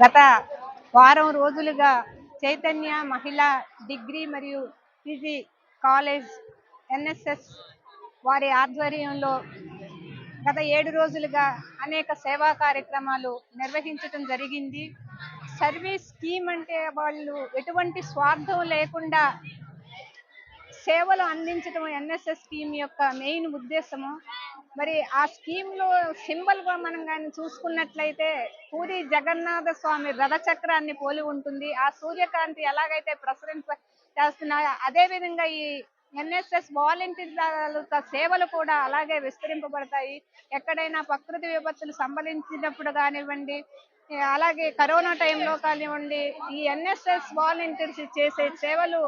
గత వారం రోజులుగా చైతన్య మహిళా డిగ్రీ మరియు పీజీ కాలేజ్ ఎన్ఎస్ఎస్ వారి ఆధ్వర్యంలో గత 7 రోజులుగా అనేక సేవా కార్యక్రమాలు నిర్వహించడం జరిగింది. సర్వీస్ స్కీమ్ అంటే వాళ్ళు ఎటువంటి స్వార్థం లేకుండా సేవలు అందించడం ఎన్ఎస్ఎస్ స్కీమ్ యొక్క మెయిన్ ఉద్దేశము. మరి ఆ స్కీమ్ లో సింబల్ గా మనం కానీ చూసుకున్నట్లయితే పూరి జగన్నాథ స్వామి రథచక్రాన్ని పోలి ఉంటుంది. ఆ సూర్యకాంతి ఎలాగైతే ప్రసరింప చేస్తున్నాయో అదే విధంగా ఈ ఎన్ఎస్ఎస్ వాలంటీర్ల సేవలు కూడా అలాగే విస్తరింపబడతాయి. ఎక్కడైనా ప్రకృతి విపత్తులు సంభవించినప్పుడు కానివ్వండి, అలాగే కరోనా టైంలో కానివ్వండి, ఈ ఎన్ఎస్ఎస్ వాలంటీర్స్ చేసే సేవలు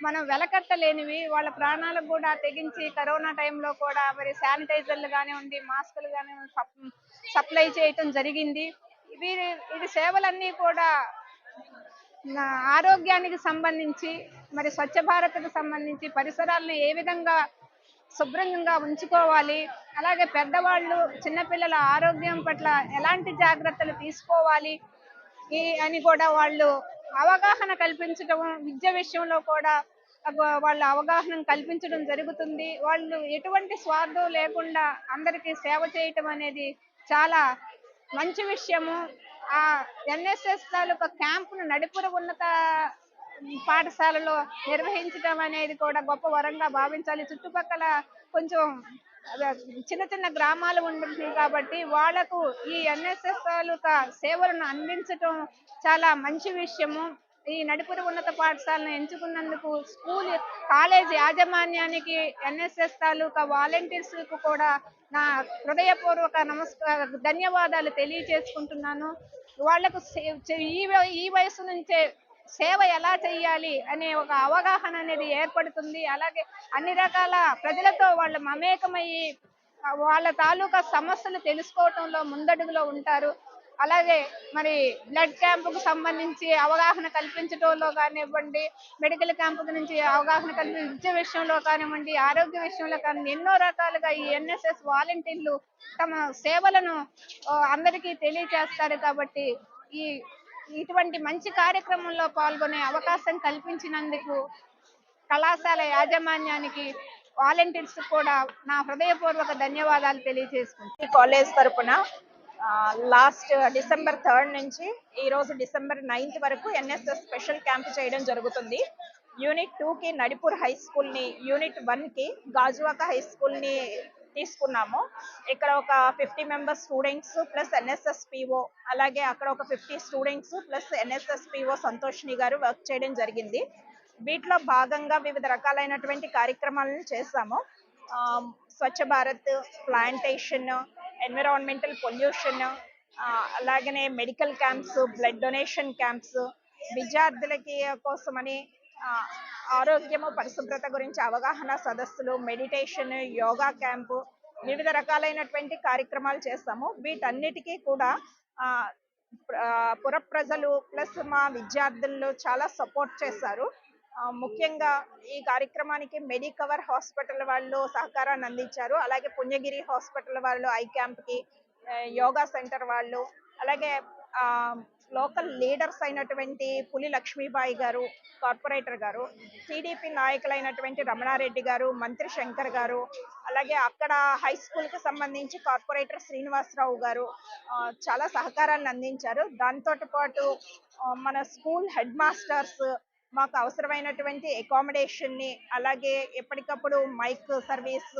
మనం వెలకట్టలేనివి. వాళ్ళ ప్రాణాలకు కూడా తెగించి కరోనా టైంలో కూడా మరి శానిటైజర్లు కానివ్వండి, మాస్కులు కానివ్వండి సప్లై చేయటం జరిగింది. ఇది సేవలన్నీ కూడా ఆరోగ్యానికి సంబంధించి, మరి స్వచ్ఛ భారత్కు సంబంధించి పరిసరాలను ఏ విధంగా శుభ్రంగా ఉంచుకోవాలి, అలాగే పెద్దవాళ్ళు చిన్నపిల్లల ఆరోగ్యం పట్ల ఎలాంటి జాగ్రత్తలు తీసుకోవాలి అని కూడా వాళ్ళు అవగాహన కల్పించడం, విద్య విషయంలో కూడా వాళ్ళ అవగాహన కల్పించడం జరుగుతుంది. వాళ్ళు ఎటువంటి స్వార్థం లేకుండా అందరికీ సేవ చేయటం అనేది చాలా మంచి విషయము. ఆ ఎన్ఎస్ఎస్ తాలూకా క్యాంపును నడిపుర ఉన్నత పాఠశాలలో నిర్వహించడం అనేది కూడా గొప్ప వరంగా భావించాలి. చుట్టుపక్కల కొంచెం చిన్న చిన్న గ్రామాలు ఉంటుంది కాబట్టి వాళ్లకు ఈ ఎన్ఎస్ఎస్ తాలూకా సేవలను అందించడం చాలా మంచి విషయము. ఈ నడిపుర ఉన్నత పాఠశాలను ఎంచుకున్నందుకు స్కూల్ కాలేజ్ యాజమాన్యానికి, ఎన్ఎస్ఎస్ తాలూకా వాలంటీర్స్ కు కూడా నా హృదయపూర్వక ధన్యవాదాలు తెలియజేసుకుంటున్నాను. వాళ్లకు ఈ వయసు నుంచే సేవ ఎలా చేయాలి అనే ఒక అవగాహన అనేది ఏర్పడుతుంది. అలాగే అన్ని రకాల ప్రజలతో వాళ్ళు మమేకమయ్యి వాళ్ళ తాలూకా సమస్యలు తెలుసుకోవటంలో ముందడుగులో ఉంటారు. అలాగే మరి బ్లడ్ క్యాంపుకు సంబంధించి అవగాహన కల్పించడంలో కానివ్వండి, మెడికల్ క్యాంపు నుంచి అవగాహన విద్య విషయంలో కానివ్వండి, ఆరోగ్య విషయంలో కానీ ఎన్నో రకాలుగా ఈ ఎన్ఎస్ఎస్ వాలంటీర్లు తమ సేవలను అందరికీ తెలియజేస్తారు. కాబట్టి ఇటువంటి మంచి కార్యక్రమంలో పాల్గొనే అవకాశం కల్పించినందుకు కళాశాల యాజమాన్యానికి, వాలంటీర్స్ కూడా నా హృదయపూర్వక ధన్యవాదాలు తెలియజేసుకుంటాను. కాలేజ్ తరపున లాస్ట్ డిసెంబర్ 3 నుంచి ఈ రోజు డిసెంబర్ 9 వరకు ఎన్ఎస్ఎస్ స్పెషల్ క్యాంప్ చేయడం జరుగుతుంది. యూనిట్ 2కి నడిపూర్ హై స్కూల్ ని, యూనిట్ 1కి గాజువాక హై స్కూల్ ని తీసుకున్నాము. ఇక్కడ ఒక 50 members students plus NSS PO, అలాగే అక్కడ ఒక 50 స్టూడెంట్స్ ప్లస్ ఎన్ఎస్ఎస్ పిఓ సంతోష్ని గారు వర్క్ చేయడం జరిగింది. వీటిలో భాగంగా వివిధ రకాలైనటువంటి కార్యక్రమాలను చేశాము. Swachh Bharat, plantation, environmental pollution, అలాగనే medical camps, blood donation camps, విద్యార్థులకి కోసమని ఆరోగ్యము పరిశుభ్రత గురించి అవగాహన సదస్సులు, మెడిటేషన్, యోగా క్యాంపు, వివిధ రకాలైనటువంటి కార్యక్రమాలు చేస్తాము. వీటన్నిటికీ కూడా పుర ప్రజలు ప్లస్ మా విద్యార్థులు చాలా సపోర్ట్ చేశారు. ముఖ్యంగా ఈ కార్యక్రమానికి మెడికవర్ హాస్పిటల్ వాళ్ళు సహకారాన్ని అందించారు. అలాగే పుణ్యగిరి హాస్పిటల్ వాళ్ళు ఐ క్యాంప్కి, యోగా సెంటర్ వాళ్ళు, అలాగే లోకల్ లీడర్స్ అయినటువంటి పులి లక్ష్మీబాయి గారు కార్పొరేటర్ గారు, టీడీపీ నాయకులైనటువంటి రమణారెడ్డి గారు, మంత్రి శంకర్ గారు, అలాగే అక్కడ హై స్కూల్కి సంబంధించి కార్పొరేటర్ శ్రీనివాసరావు గారు చాలా సహకారాన్ని అందించారు. దాంతో పాటు మన స్కూల్ హెడ్ మాస్టర్స్ మాకు అవసరమైనటువంటి అకామిడేషన్ని, అలాగే ఎప్పటికప్పుడు మైక్ సర్వీస్,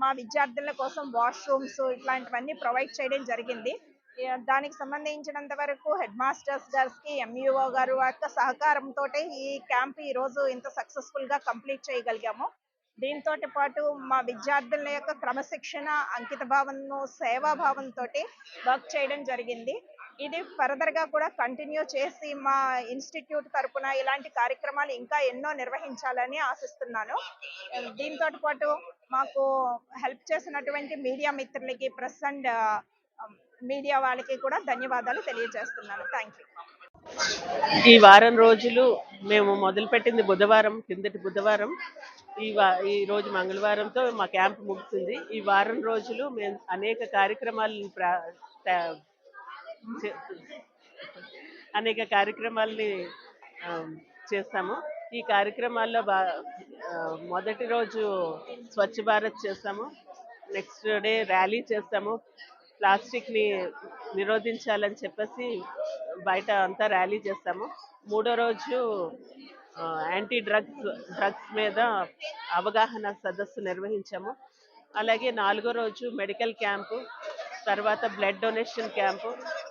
మా విద్యార్థుల కోసం వాష్రూమ్స్ ఇట్లాంటివన్నీ ప్రొవైడ్ చేయడం జరిగింది. దానికి సంబంధించినంత వరకు హెడ్ మాస్టర్స్ గారికి, ఎంఈఓ గారు యొక్క సహకారంతో ఈ క్యాంప్ ఈరోజు ఇంత సక్సెస్ఫుల్గా కంప్లీట్ చేయగలిగాము. దీంతో పాటు మా విద్యార్థుల యొక్క క్రమశిక్షణ, అంకిత భావంను, సేవాభావంతో వర్క్ చేయడం జరిగింది. ఇది ఫర్దర్గా కూడా కంటిన్యూ చేసి మా ఇన్స్టిట్యూట్ తరపున ఇలాంటి కార్యక్రమాలు ఇంకా ఎన్నో నిర్వహించాలని ఆశిస్తున్నాను. దీంతో పాటు మాకు హెల్ప్ చేసినటువంటి మీడియా మిత్రులకి, ప్రెస్ అండ్ మీడియా వాళ్ళకి కూడా ధన్యవాదాలు తెలియజేస్తున్నాను. Thank you. ఈ వారం రోజులు మేము మొదలుపెట్టింది బుధవారం, కిందటి బుధవారం. ఈ రోజు మంగళవారంతో మా క్యాంప్ ముగుతుంది. ఈ వారం రోజులు మేము అనేక కార్యక్రమాలను అనేక కార్యక్రమాల్ని ఆ, చేస్తాము. ఈ కార్యక్రమాల్లో మొదటి రోజు స్వచ్ఛ భారత్ చేస్తాము. నెక్స్ట్ డే ర్యాలీ చేస్తాము. ప్లాస్టిక్ ని నిరోధించాలని చెప్పేసి బయట అంతా ర్యాలీ చేస్తాము. మూడో రోజు యాంటీ డ్రగ్స్ మీద అవగాహన సదస్సు నిర్వహించాము. అలాగే నాలుగో రోజు మెడికల్ క్యాంపు, తర్వాత బ్లడ్ డొనేషన్ క్యాంపు,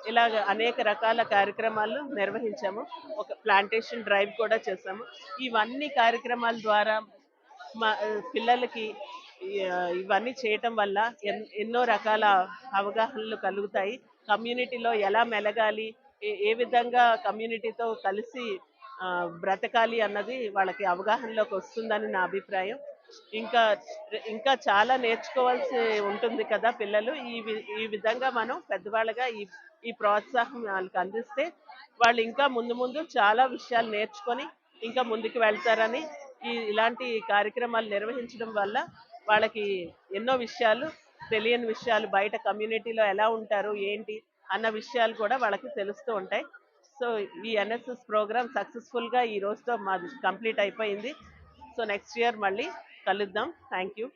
ఇలాగ అనేక రకాల కార్యక్రమాలు నిర్వహించాము. ఒక ప్లాంటేషన్ డ్రైవ్ కూడా చేసాము. ఇవన్నీ కార్యక్రమాల ద్వారా మా పిల్లలకి ఇవన్నీ చేయటం వల్ల ఎన్నో రకాల అవగాహనలు కలుగుతాయి. కమ్యూనిటీలో ఎలా మెలగాలి, ఏ విధంగా కమ్యూనిటీతో కలిసి బ్రతకాలి అన్నది వాళ్ళకి అవగాహనలోకి వస్తుందని నా అభిప్రాయం. ఇంకా ఇంకా చాలా నేర్చుకోవాల్సి ఉంటుంది కదా పిల్లలు. ఈ విధంగా మనం పెద్దవాళ్ళగా ఈ ప్రోత్సాహం వాళ్ళకి అందిస్తే వాళ్ళు ఇంకా ముందు ముందు చాలా విషయాలు నేర్చుకొని ఇంకా ముందుకు వెళ్తారని, ఇలాంటి కార్యక్రమాలు నిర్వహించడం వల్ల వాళ్ళకి ఎన్నో విషయాలు, తెలియని విషయాలు, బయట కమ్యూనిటీలో ఎలా ఉంటారు ఏంటి అన్న విషయాలు కూడా వాళ్ళకి తెలుస్తూ ఉంటాయి. సో ఈ ఎన్ఎస్ఎస్ ప్రోగ్రామ్ సక్సెస్ఫుల్గా ఈ రోజుతో మాది కంప్లీట్ అయిపోయింది. సో నెక్స్ట్ ఇయర్ మళ్ళీ కలుద్దాం. Thank you.